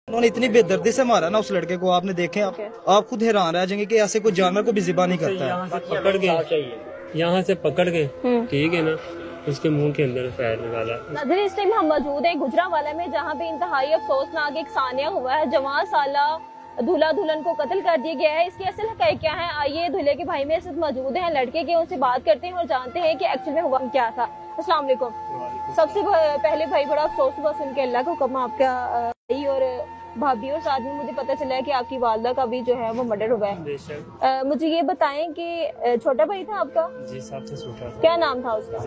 उन्होंने इतनी बेदर्दी से मारा ना उस लड़के को, आपने देखे, आप खुद हैरान रह जाएंगे कि ऐसे कोई जानवर को भी ज़िबा नहीं करता है। यहाँ से पकड़ के ठीक है ना, उसके मुंह के अंदर फैर निकाला। नजर इस टाइम हम मौजूद है गुजरांवाला में, जहाँ पे इंतहाई अफसोसनाक एक सानिया हुआ है। जवान साला दूल्हा दुल्हन को कत्ल कर दिया गया है। इसकी असल हकीकत क्या है, आइए दूल्हे के भाई मेरे साथ मौजूद हैं लड़के के, उनसे बात करते हैं और जानते हैं कि एक्चुअल में हुआ क्या था। अस्सलाम वालेकुम। सबसे पहले भाई बड़ा अफसोस हुआ सुन के, अल्लाह का हुक्म, आपका भाई और भाभी और साथ में मुझे पता चला है कि आपकी वालदा का भी जो है वो मर्डर हुआ है। मुझे ये बताएं कि छोटा भाई था आपका? जी, सबसे छोटा। क्या नाम था उसका?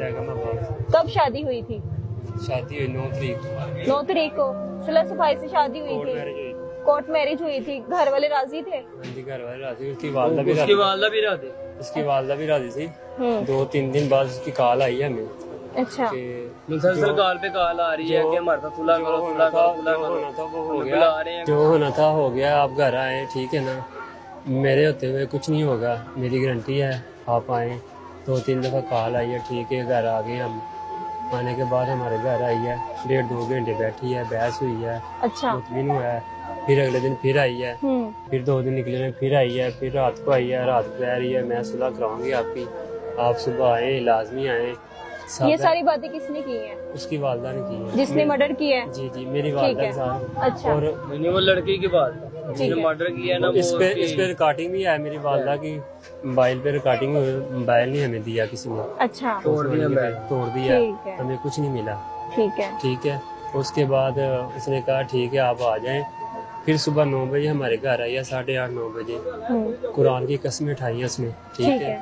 कब शादी हुई थी? शादी हुई 9 तारीख को। सुलह सफाई से शादी हुई थी, कोर्ट मैरिज हुई थी। घर वाले राजी थे? घर वाले राजी, उसकी वालदा भी राजी थी। 2-3 दिन बाद उसकी कॉल आई है हमें। अच्छा, मुसलसल कॉल पे कॉल आ रही है कि हमारे साथ सुलह करो, सुलह करो, सुलह करो। जो होना था हो गया, आप घर आए ठीक है ना, मेरे होते हुए कुछ नहीं होगा, मेरी गारंटी है। आप आए, 2-3 दफा कॉल आई है, ठीक है, घर आ गए हम। आने के बाद हमारे घर आई है, 1.5-2 घंटे बैठी है, बहस हुई है। अच्छा, मुतमिन हुआ है। फिर अगले दिन फिर आई है, फिर 2 दिन निकले में फिर आई है, फिर रात को आई है, रात को कह रही है मैं सुलह कराऊंगी आपकी, आप सुबह आए, लाजमी आए। ये सारी बातें किसने की हैं? उसकी वालदा ने की है, जिसने मर्डर किया है। जी जी, मेरी वालदा के साथ। अच्छा, और वो लड़की की बात जिसने मर्डर किया ना, इस पे रिकॉर्डिंग भी है मेरी वालदा की, मोबाइल पे रिकॉर्डिंग। मोबाइल नहीं हमें दिया किसी ने। अच्छा, तोड़ दिया, हमें कुछ नहीं मिला। ठीक है। उसके बाद उसने कहा ठीक है आप आ जाएं। फिर सुबह 9 बजे हमारे घर आई है, 8:30-9 बजे। कुरान की कसमें उठाई है उसने, ठीक है,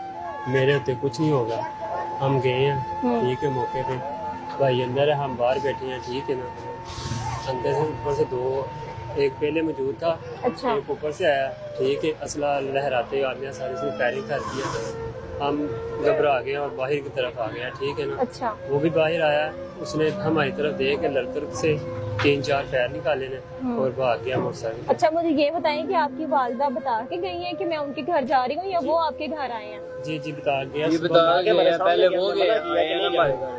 मेरे होते कुछ नहीं होगा। हम गए हैं, ठीक है, मौके पे भाई अंदर है, हम बाहर बैठे हैं, ठीक है ना। अंदर से ऊपर से 2, एक पहले मौजूद था। अच्छा, एक ऊपर से आया, ठीक है, असला लहराते आदमी सारी उसने फायरिंग कर दिया। हम घबरा गए और बाहर की तरफ आ गया, ठीक है ना। अच्छा, वो भी बाहर आया, उसने हमारी तरफ देख के लड़तर से 3-4 पैर निकाले ने और भाग गया मोटरसाइकिल। अच्छा, मुझे ये बताएं कि आपकी वालदा बता के गई है कि मैं उनके घर जा रही हूँ, या वो आपके घर आए हैं? जी जी, बता गया, पहले वो गया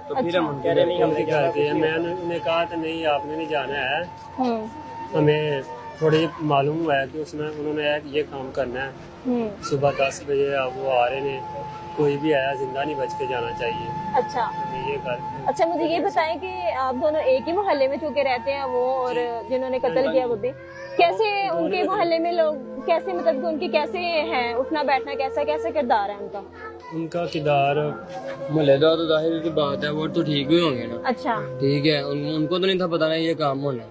तो फिर हम उनके घर गए। मैंने उन्हें कहा था नहीं आपने नहीं जाना है, हमें थोड़ी मालूम हुआ है कि उसमें उन्होंने ये काम करना है। सुबह 10 बजे वो आ रहे हैं, कोई भी आया जिंदा नहीं बच के जाना चाहिए। अच्छा, ये कर। अच्छा, मुझे ये बताएं कि आप दोनों एक ही मोहल्ले में चूँकि रहते हैं, वो और जिन्होंने कत्ल किया वो भी, कैसे उनके मोहल्ले में लोग कैसे, मतलब उनके कैसे हैं, उठना बैठना कैसा किरदार है उनका? उनका किरदार मुहल्लेदार तो जाहिर की बात है, वो तो ठीक ही होंगे ना। अच्छा, ठीक है, उनको तो नहीं था पता नहीं ये काम होना,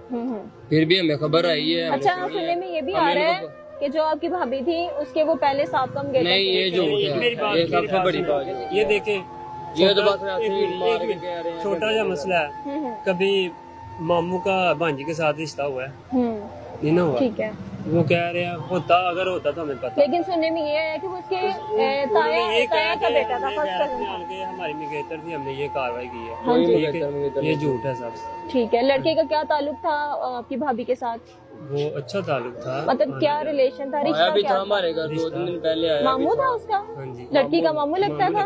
फिर भी हमें खबर आई है। अच्छा, सुनने में ये भी आ रहा है कि जो आपकी भाभी थी उसके वो पहले साफ कम गए। नहीं, ये जो ये सबसे बड़ी बात है। ये देखे, ये तो बात है, छोटा सा मसला है। कभी मामू का भांजी के साथ रिश्ता हुआ है, नहीं ना हुआ, ठीक है, वो कह रहे हैं होता, अगर होता तो हमें पता। लेकिन सुनने में ये है कि वो उसके ताया का बेटा था, हमारी मिगेतर थी, हमने ये कार्रवाई की है। हाँ जी, ये झूठ है सब। ठीक है। लड़के का क्या ताल्लुक था आपकी भाभी के साथ? वो अच्छा ताल्लुक था, मतलब क्या रिलेशन था, रिश्ता क्या था? हमारे घर 2 दिन पहले आया, मामू था उसका? हाँ जी, लड़की का मामू लगता था?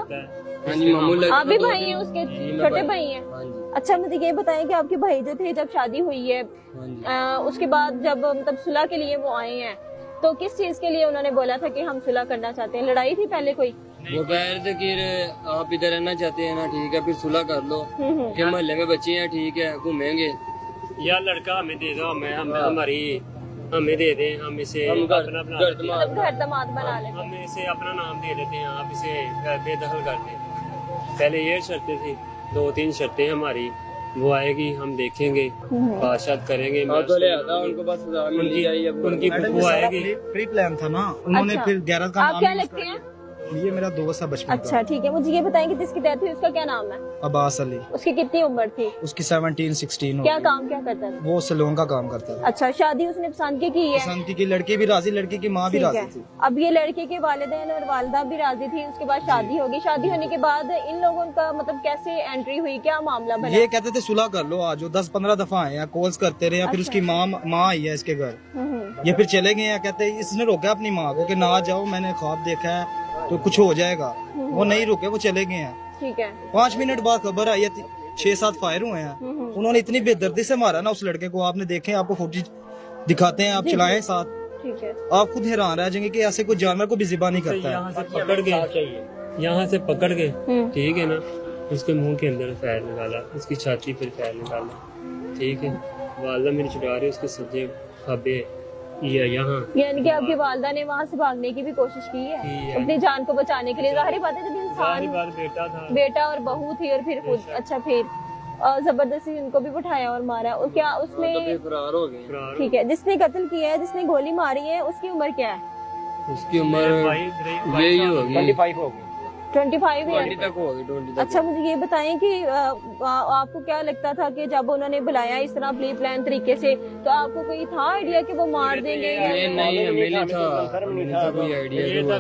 हाँ जी, मामू लगता। आप भी भाई हैं उसके, छोटे भाई हैं? अच्छा, मुझे ये बताएं कि आपके भाई जो थे जब शादी हुई है, उसके बाद जब मतलब सुलह के लिए वो आए हैं, तो किस चीज के लिए उन्होंने बोला था कि हम सुलह करना चाहते हैं? लड़ाई थी पहले कोई? वो कह रहे थे कि आप इधर रहना चाहते हैं ना, ठीक है, फिर सुलह कर लो, कि मोहल्ले में बच्चे हैं, ठीक है, घूमेंगे, या लड़का हमें दे दो, हमें दे दें, हम इसे अपना घर दमाद बना लें, हम इसे अपना नाम दे देते हैं, आप इसे बेदखल कर दें। पहले ये शर्तें थी, 2-3 शर्तें हमारी, वो आएगी, हम देखेंगे, बातचीत करेंगे, उनकी वो आएगी। प्री प्लान था ना, उन्होंने फिर गैरत का आप क्या लगते हैं? ये मेरा दोस्त है बचपन का। अच्छा, ठीक है। मुझे ये बताएं कि जिसकी डेथ हुई उसका क्या नाम है? अब्बास अली। उसकी कितनी उम्र थी? उसकी 17-16। क्या काम क्या करता था? वो सैलून का काम करता था। अच्छा, शादी उसने पसंद की है? पसंद की, लड़की भी राजी, लड़की की माँ भी राजी थी। अब ये लड़के के वालिदैन और वालिदा भी राजी थी, उसके बाद शादी होगी। शादी होने के बाद इन लोगों का मतलब कैसे एंट्री हुई, क्या मामला बना? ये कहते थे सुलह कर लो, आज 10-15 दफा आए हैं, कॉल्स करते रहे। फिर उसकी माँ आई है इसके घर, ये फिर चले गए हैं। कहते इसने रोका अपनी माँ को कि ना जाओ, मैंने ख्वाब देखा है तो कुछ हो जाएगा। वो नहीं रुके, वो चले गए हैं। ठीक है। 5 मिनट बाद खबर आई है 6-7 फायर हुए हैं। उन्होंने इतनी बेदर्दी से मारा ना उस लड़के को, आपने देखे, आपको फुटेज दिखाते हैं, आप चलाएं साथ, ठीक है। आप खुद हैरान रह जाएंगे कि ऐसे कोई जानवर को भी ज़िबा नहीं करता है। यहाँ से पकड़ के ठीक है ना, उसके मुंह के अंदर फैर निकाला, उसकी छाती पर फैर निकाला, ठीक है। वालदा मेरी छुड़ा रही, उसके सज्जे खब्बे यहाँ, यानी कि आपकी वालदा ने वहाँ से भागने की भी कोशिश की है अपनी जान को बचाने के लिए। जाहिर बात है जब इंसान बेटा था, बेटा और बहू थी और फिर खुद, अच्छा फिर जबरदस्ती उनको भी उठाया और मारा। और क्या उसमें फरार हो गए। ठीक है, जिसने कत्ल किया है, जिसने गोली मारी है, उसकी उम्र क्या है? उसकी उम्र यही होगी 25 होगी, 25 20 तक होगी, 20 तक। अच्छा मुझे ये बताएं कि आपको क्या लगता था कि जब उन्होंने बुलाया इस तरह प्री प्लान तरीके से, तो आपको कोई था आइडिया कि वो मार देंगे? नहीं, हमें नहीं था कोई आइडिया।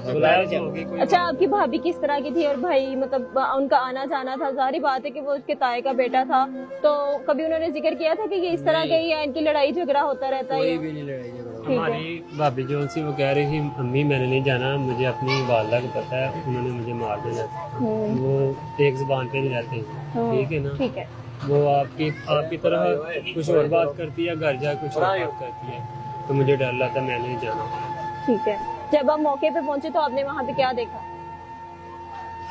अच्छा, आपकी भाभी किस तरह की थी और भाई, मतलब उनका आना जाना था? सारी बात है कि वो उसके ताए का बेटा था, तो कभी उन्होंने जिक्र किया था कि ये इस तरह के या इनकी लड़ाई झगड़ा होता रहता है? कोई भी नहीं लड़ाई झगड़ा। हमारी भाभी जो सी वो कह रही थी, अम्मी मैंने नहीं जाना, मुझे अपनी वालदा को पता है, उन्होंने मुझे मार देना। वो एक जुबान पे नहीं रहते, ठीक है ना। ठीक है, वो आपकी तरह कुछ और बात करती है, घर जाए कुछ और बात करती है, तो मुझे डर लगता है, मैंने नहीं जाना। ठीक है। जब आप मौके पे पहुंचे तो आपने वहाँ पे क्या देखा?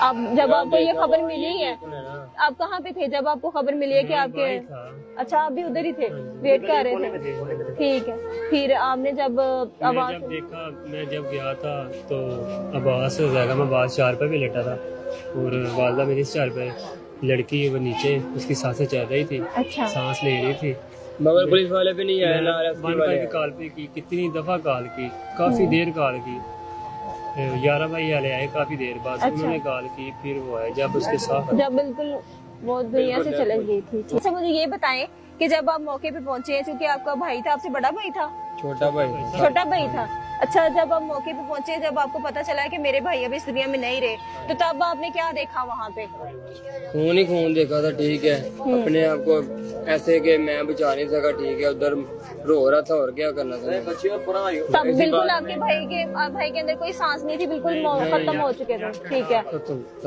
आप जब आपको ये खबर मिली है, आप कहाँ पे थे जब आपको खबर मिली है कि आपके? अच्छा, आप भी उधर ही थे, वेट कर रहे थे, ठीक है। फिर आपने जब आवाज देखा, मैं जब गया था तो आवाज जगह आवाज 4 पे भी लेटा था और वालदा मेरी 4 पे, लड़की वो नीचे, उसकी सांसें चल रही थी, अच्छा सांस ले रही थी, मगर पुलिस वाले भी नहीं आए ना। कॉल पे की, कितनी दफा कॉल की, काफी देर कॉल की, 11 भाई वाले आए काफी देर बाद। अच्छा। उन्होंने कॉल की, फिर वो आए जब उसके साथ, जब बिल्कुल वो दुनिया से चली गई थी। अच्छा मुझे ये बताएं कि जब आप मौके पे पहुंचे, क्योंकि आपका भाई था, आपसे बड़ा भाई था? छोटा भाई था। अच्छा, जब आप मौके पे पहुंचे, जब आपको पता चला कि मेरे भाई अभी इस दुनिया में नहीं रहे, तो तब आपने क्या देखा वहाँ पे? खून ही खून देखा था, ठीक है। अपने आप को ऐसे कि मैं बचा नहीं सका, ठीक है, उधर रो रहा था और क्या करना था। तब बिल्कुल आपके भाई के अंदर कोई सांस नहीं थी, बिल्कुल खत्म हो चुके थे, ठीक है,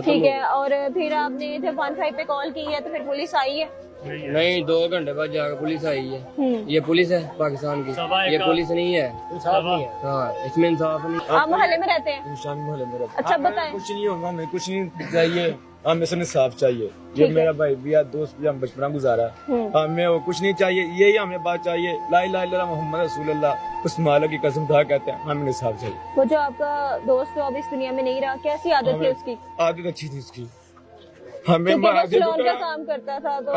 ठीक है। और फिर आपने जब 15 पे कॉल की है तो फिर पुलिस आई है? नहीं, 2 घंटे बाद जाकर पुलिस आई है। ये पुलिस है पाकिस्तान की, ये पुलिस नहीं है। हाँ, इसमें इंसाफ नहीं। आप मोहल्ले में रहते हैं? मोहल्ले में रहते हैं। अच्छा बताएं। कुछ नहीं होगा, हमें कुछ नहीं चाहिए, हमें सिर्फ इंसाफ चाहिए। ये मेरा भाई भी है, दोस्त भी, हम बचपना गुजारा, हमें वो कुछ नहीं चाहिए, यही हमें बात चाहिए, ला इलाहा इल्लल्लाह मुहम्मद रसूलुल्लाह, उस मालिक की कसम खा कहते हैं, हमें इंसाफ चाहिए। वो जो आपका दोस्त अब इस दुनिया में नहीं रहा, कैसी आदत थी उसकी? आदत अच्छी थी उसकी, हमें का काम करता था, तो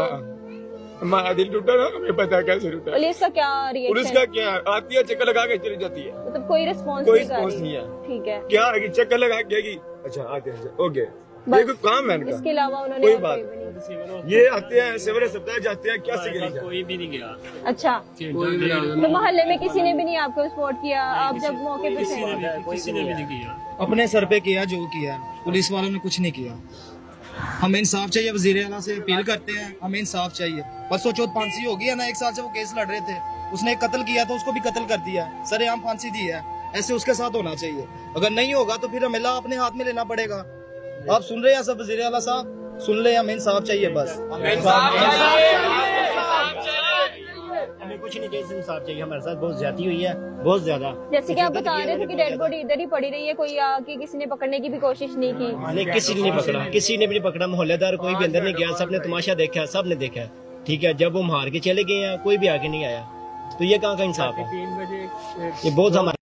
हमारा दिल टूटा ना, हमें पता कैसे टूटा। पुलिस का क्या रिएक्शन? पुलिस का क्या आती है, चक्कर लगा के चली जाती है, मतलब कोई रिस्पॉन्स नहीं है। ठीक है, क्या है कि चक्कर लगा के, अच्छा आते हैं, ओके, ये कोई काम है इनका। इसके अलावा उन्होंने कोई बात, ये आते हैं सवेरे सप्ताह जाते हैं, क्या कोई भी नहीं गया। अच्छा, तो मोहल्ले में किसी ने भी नहीं आपको सपोर्ट किया? आप जब मौके पे किसी ने भी नहीं किया, अपने सर पे किया जो किया, पुलिस वालों ने कुछ नहीं किया। हमें इंसाफ चाहिए, वज़ीर आला से अपील करते हैं, हमें इंसाफ चाहिए। परसों चौथ फांसी हो गई है ना, 1 साल से वो केस लड़ रहे थे, उसने एक कत्ल किया तो उसको भी कत्ल कर दिया, सरेआम फांसी दी है, ऐसे उसके साथ होना चाहिए। अगर नहीं होगा तो फिर हमें ला अपने हाथ में लेना पड़ेगा। आप सुन रहे हैं सब, वज़ीर आला साहब सुन ले, हमें इंसाफ चाहिए बस। हमें कुछ नहीं चाहिए, इंसाफ चाहिए। हमारे साथ बहुत ज्यादती हुई है, बहुत ज्यादा। जैसे कि आप बता रहे थे कि डेड बॉडी इधर ही पड़ी रही है, कोई आके किसी ने पकड़ने की भी कोशिश नहीं की? नहीं, किसी ने नहीं पकड़ा, किसी ने भी नहीं पकड़ा, मोहल्लेदार कोई भी अंदर नहीं गया, सबने तमाशा देखा, सबने देखा, ठीक है। जब वो मार के चले गए हैं, कोई भी आके नहीं आया, तो ये कहाँ का इंसाफ है? 3 बजे ये बहुत हमारे